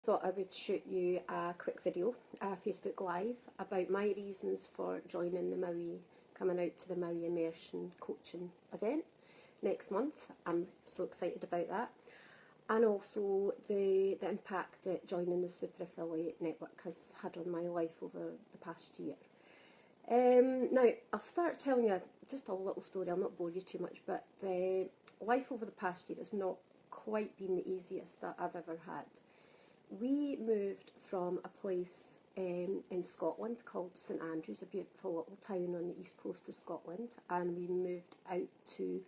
Thought I would shoot you a quick video, a Facebook Live, about my reasons for joining the Maui, coming out to the Maui Immersion coaching event next month. I'm so excited about that. And also the impact that joining the super affiliate network has had on my life over the past year. Now, I'll start telling you just a little story. I'll not bore you too much, but life over the past year has not quite been the easiest that I've ever had. We moved from a place in Scotland called St Andrews, a beautiful little town on the east coast of Scotland, and we moved out to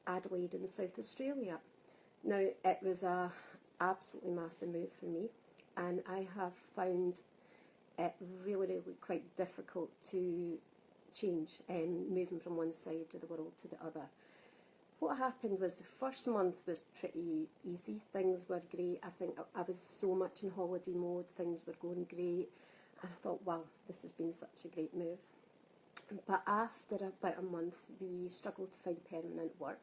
Adelaide in South Australia. Now, it was a absolutely massive move for me, and I have found it really quite difficult to change, moving from one side of the world to the other. What happened was the first month was pretty easy. Things were great. I think I was so much in holiday mode. Things were going great. And I thought, wow, this has been such a great move. But after about a month, we struggled to find permanent work.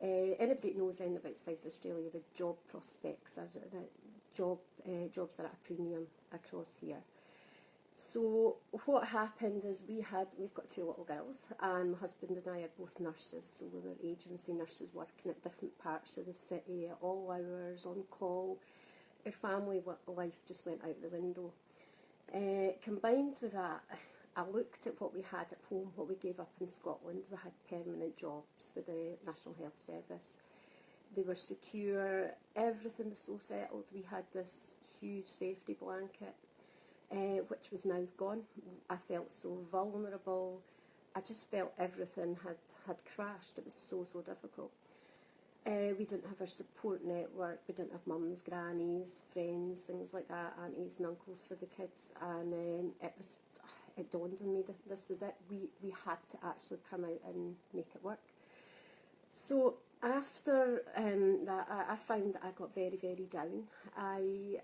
Anybody that knows anything about South Australia, the job prospects, jobs are at a premium across here. So what happened is we've got two little girls, and my husband and I are both nurses, so we were agency nurses working at different parts of the city at all hours, on call. Our family life just went out the window. Combined with that, I looked at what we had at home, what we gave up in Scotland. We had permanent jobs with the National Health Service. They were secure, everything was so settled. We had this huge safety blanket. Which was now gone. I felt so vulnerable. I just felt everything had crashed. It was so difficult. We didn't have our support network. We didn't have mums, grannies, friends, things like that, aunties and uncles for the kids. And it dawned on me that this was it. We had to actually come out and make it work. So after that, I found that I got very down. I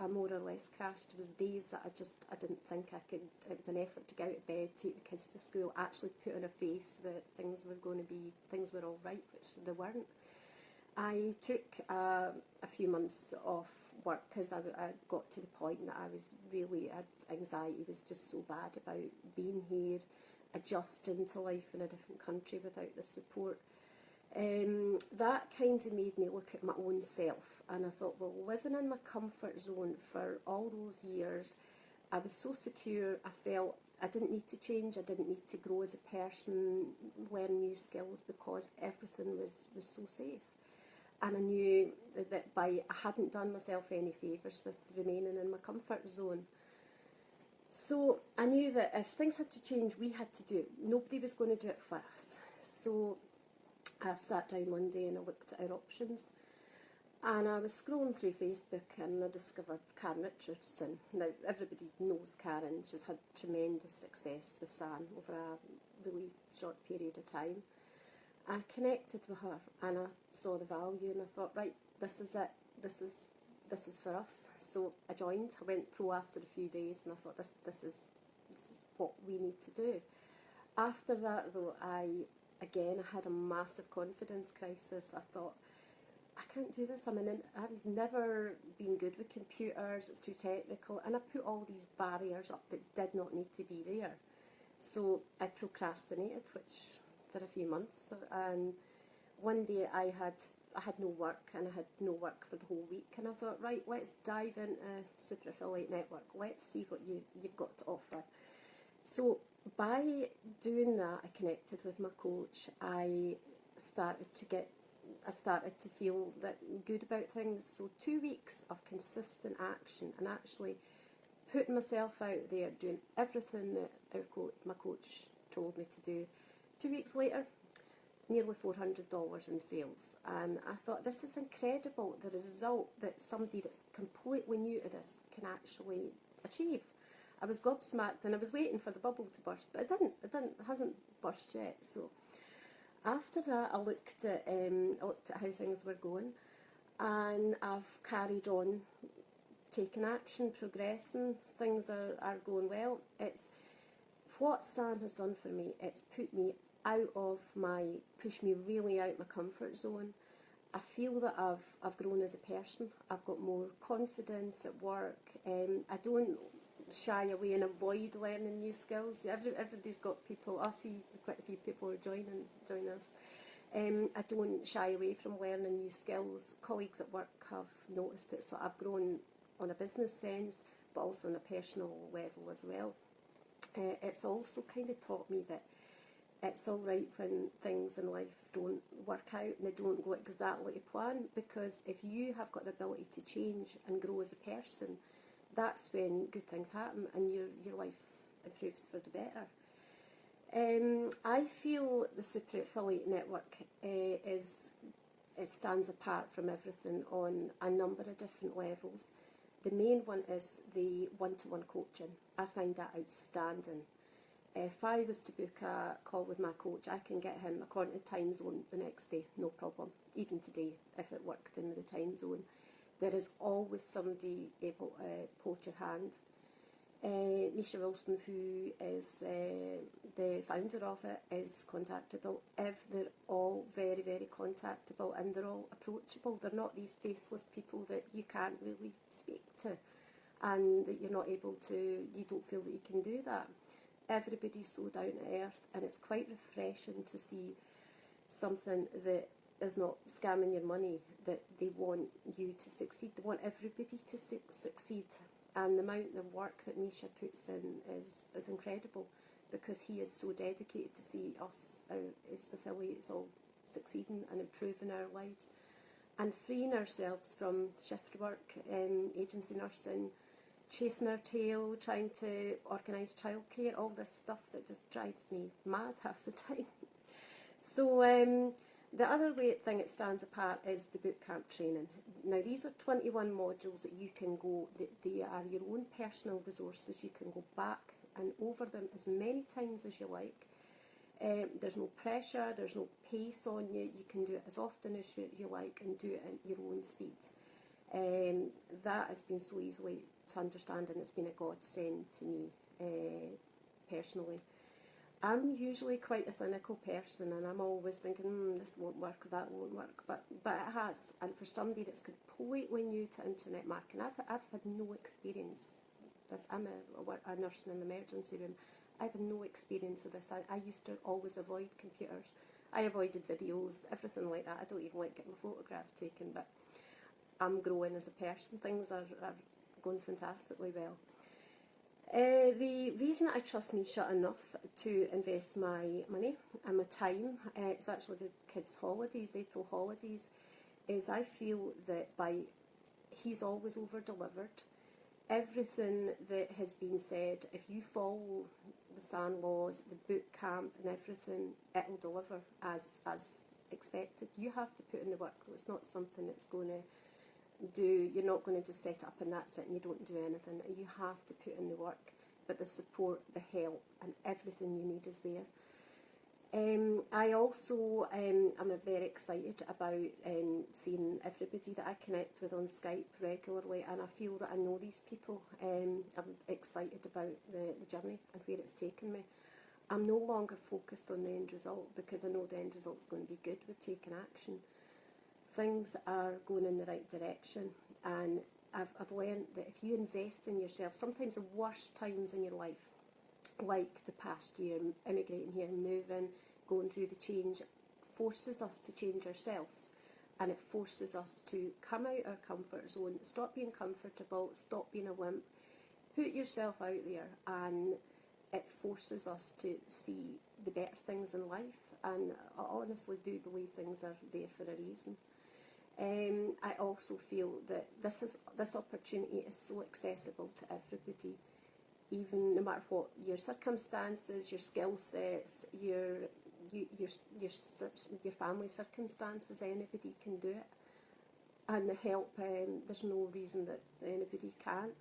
more or less crashed. There was days that I didn't think I could. It was an effort to get out of bed, take the kids to school, actually put on a face that things were all right, which they weren't. I took a few months off work because I got to the point that anxiety was just so bad about being here, adjusting to life in a different country without the support. That kind of made me look at my own self, and I thought, well, living in my comfort zone for all those years, I was so secure. I felt I didn't need to change, I didn't need to grow as a person, learn new skills, because everything was so safe. And I knew that I hadn't done myself any favours with remaining in my comfort zone. So I knew that if things had to change, we had to do it. Nobody was going to do it for us. So I sat down one day and I looked at our options, and I was scrolling through Facebook and I discovered Karen Richardson. Now, everybody knows Karen. She's had tremendous success with SAN over a really short period of time. I connected with her and I saw the value, and I thought, right, this is it. This is for us. So I joined. I went pro after a few days, and I thought, this is what we need to do. After that, though, I had a massive confidence crisis. I thought, I can't do this. I've never been good with computers. It's too technical. And I put all these barriers up that did not need to be there. So I procrastinated, which for a few months. And one day I had no work, and I had no work for the whole week. And I thought, right, let's dive into Super Affiliate Network. Let's see what you've got to offer. So by doing that, I connected with my coach. I started to feel good about things. So 2 weeks of consistent action and actually putting myself out there, doing everything that my coach told me to do. 2 weeks later, nearly $400 in sales. And I thought, this is incredible, the result that somebody that's completely new to this can actually achieve. I was gobsmacked, and I was waiting for the bubble to burst, but it hasn't burst yet. So after that, I looked at how things were going, and I've carried on taking action, progressing. Things are going well. It's what SAN has done for me. It's pushed me really out my comfort zone, I feel that I've grown as a person. I've got more confidence at work. I don't shy away and avoid learning new skills. Everybody's got people. I see quite a few people are join us. I don't shy away from learning new skills. Colleagues at work have noticed it, so I've grown on a business sense, but also on a personal level as well. It's also kind of taught me that it's all right when things in life don't work out and they don't go exactly to plan, because if you have got the ability to change and grow as a person, that's when good things happen and your life improves for the better. I feel the Super Affiliate Network it stands apart from everything on a number of different levels. The main one is the one-to-one coaching. I find that outstanding. If I was to book a call with my coach, I can get him according to time zone the next day, no problem. Even today, if it worked in the time zone. There is always somebody able to hold your hand. Misha Wilson, who is the founder of it, is contactable. They're all very, very contactable, and they're all approachable. They're not these faceless people that you can't really speak to, and that you're not able to, you don't feel that you can do that. Everybody's so down to earth, and it's quite refreshing to see something that is not scamming your money, that they want you to succeed. They want everybody to succeed. And the amount of work that Misha puts in is incredible, because he is so dedicated to see us, as affiliates, all succeeding and improving our lives and freeing ourselves from shift work, agency nursing, chasing our tail, trying to organise childcare, all this stuff that just drives me mad half the time. So the other thing it stands apart is the bootcamp training. Now, these are 21 modules that you can go, they are your own personal resources. You can go back and over them as many times as you like. There's no pressure, there's no pace on you. You can do it as often as you like and do it at your own speed. That has been so easily to understand, and it's been a godsend to me personally. I'm usually quite a cynical person, and I'm always thinking, this won't work, that won't work, but it has. And for somebody that's completely new to internet marketing, I've had no experience. I'm a nurse in an emergency room. I've had no experience of this. I used to always avoid computers. I avoided videos, everything like that. I don't even like getting my photograph taken, but I'm growing as a person. Things are going fantastically well. The reason that I trust Misha enough to invest my money and my time, it's actually the kids' holidays, April holidays, is I feel that he's always over-delivered. Everything that has been said, if you follow the SAN laws, the boot camp and everything, it'll deliver as expected. You have to put in the work, though. It's not something that's going to you're not going to just set it up and that's it and you don't do anything. You have to put in the work, but the support, the help and everything you need is there. I also am very excited about seeing everybody that I connect with on Skype regularly, and I feel that I know these people. I'm excited about the journey and where it's taken me. I'm no longer focused on the end result, because I know the end result's going to be good with taking action. Things are going in the right direction, and I've learned that if you invest in yourself, sometimes the worst times in your life, like the past year, immigrating here, moving, going through the change, forces us to change ourselves, and it forces us to come out our comfort zone, stop being comfortable, stop being a wimp, put yourself out there, and it forces us to see the better things in life, and I honestly do believe things are there for a reason. I also feel that this opportunity is so accessible to everybody, even no matter what your circumstances, your skill sets, your family circumstances. Anybody can do it, and the help. There's no reason that anybody can't.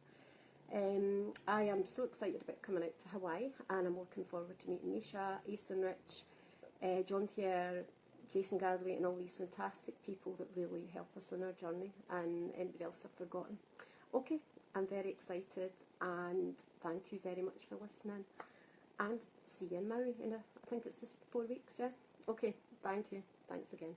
I am so excited about coming out to Hawaii, and I'm looking forward to meeting Misha, Ace and Rich, John Pierre, Jason Galloway, and all these fantastic people that really help us on our journey, and anybody else I've forgotten. Okay, I'm very excited, and thank you very much for listening, and see you in Maui in I think it's just 4 weeks, yeah? Okay, thank you. Thanks again.